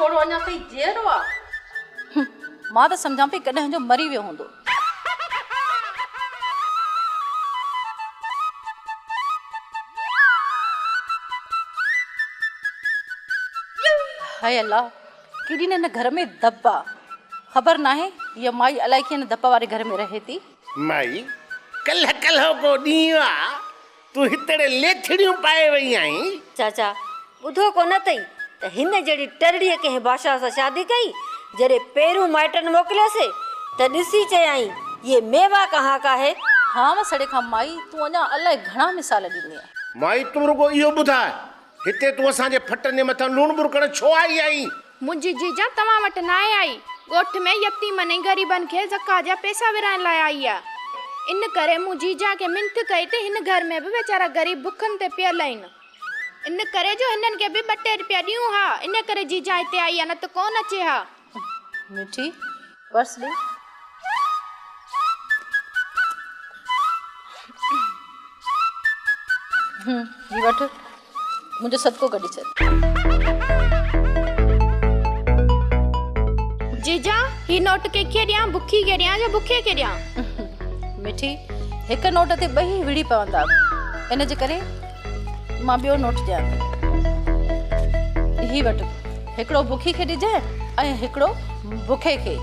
थोड़ो अञा ताईं जेरो आहे। मां त सम्झां पई कॾहिं जो मरी वियो हूंदो। हाय अल्लाह, केॾी न घर में दब आहे। ख़बर नाहे इहा माई अलाए कीअं दब वारे घर में रहे थी। माई कल्ह को ॾींहुं आहे, तूं हितड़े लेथड़ियूं पाए वई आहीं। चाचा ॿुधो कोन अथई त हिन जहिड़ी टरड़ीअ कंहिं बादशाह सां शादी कई, जॾहिं पहिरियों माइटनि मोकिलियोसीं त ॾिसी चयाई ये मेवा कहाँ का है। हाँ मां सड़े खां माई, तूं अञा अलाए घणा मिसाल ॾिनी आहे। माई तूं रुगो इहो ॿुधाए, हिते तूं असांजे फटनि जे मथां लूण बुरकण छो आई आहीं? मुंहिंजी जीजा तव्हां वटि न आई, ॻोठ में यतीमनि ऐं ग़रीबनि खे ज़कात जा पैसा विराइण लाइ आई आहे। इन करे मूं जीजा खे मिंथ कई त हिन घर में बि वीचारा ग़रीब बुखनि ते पियल आहिनि, इन करे जो हिननि खे बि 2 रुपया ॾियूं हा। इन करे जीजा हिते आई आहे, न त कोन अचे हा। मिठी पर्स ॾे। ही वठ, मुंहिंजो सदको कढी छॾ। जीजा ही नोट कंहिंखे ॾियां, बुखी खे ॾियां या बुखे खे ॾियां? मिठी हिकु नोट ते ॿई विड़ी पवंदा, इन जे करे मां ॿियो नोट ॾियां। ही वठ, हिकिड़ो बुखी खे ॾिजांइ ऐं हिकिड़ो बुखे खे।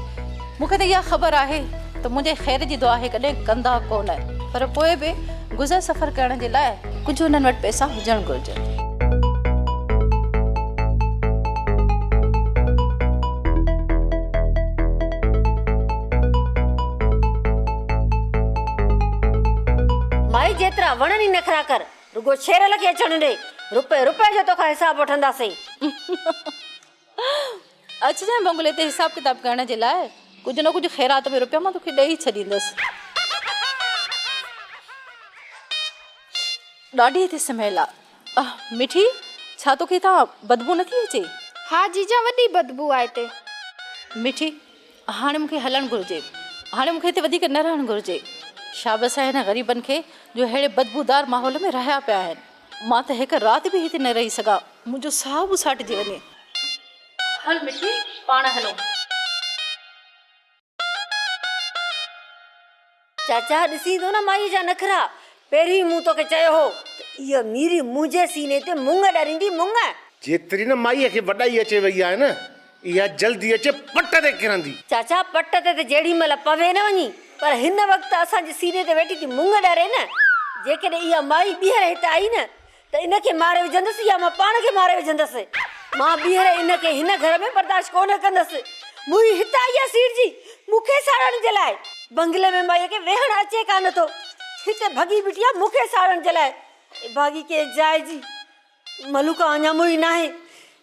मूंखे त इहा ख़बर आहे त मुंहिंजे ख़ैर जी दुआ कॾहिं कंदा कोन, पर पोइ बि गुज़र सफ़र करण जे लाइ कुझु हुननि वटि पैसा हुजणु घुरिजे। माई जेतिरा वणनि ई नखरा कर, रुगो शेरल खे अचण ॾे। रुपए जो तोखां हिसाब वठंदासीं। अचिजांइ बंगले ते हिसाब किताब करण जे लाइ, कुझु न कुझु ख़ैरात में रुपया मां तोखे ॾेई छॾींदसि। ॾाढी थी स्मेल आहे। मिठी छा तोखे था बदबू नथी अचे? हा जीजा वॾी बदबू आहे हिते। मिठी हाणे मूंखे हलणु घुरिजे, हाणे मूंखे हिते वधीक न रहणु घुरिजे। शाबस आहे हिन ग़रीबनि खे जो अहिड़े बदबूदार माहौल में रहिया पिया आहिनि। मां त हिकु राति बि हिते न रही सघां, मुंहिंजो साह बि साटिजी वञे। हल मिठी पाण हलो। चाचा ॾिसी थो न माई जा नखरा। पहिरीं मूं तोखे चयो हो त इहा मीरी मुंहिंजे सीने ते मुंग ॾरींदी, मुंग। जेतिरी न माईअ खे वॾाई अचे वई आहे न, इहा जल्दी अचे पट ते किरंदी। चाचा पट ते त जेॾी महिल पवे न वञी, पर हिन वक़्तु असांजे सीने ते वेठी थी मुंग ॾरे न। जेकॾहिं इहा माई ॿीहर हिते आई न त इनखे मारे विझंदसि या मां पाण खे मारे विझंदसि। मां ॿीहर इनखे हिन घर में बर्दाश्त कोन कंदसि। मुंहिंजी हिते आई आहे सीट जी मूंखे साड़ण जे लाइ। बंगले में माईअ खे वेहण अचे कान थो, हिते भॻी बीठी आहे मूंखे साड़ण जे लाइ। भागी के जाइ जी मलूका अञा मुई न आहे।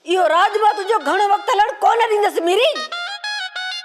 इहो राज मां तुंहिंजो घणो वक़्तु हलणु कोन ॾींदसि मीरी।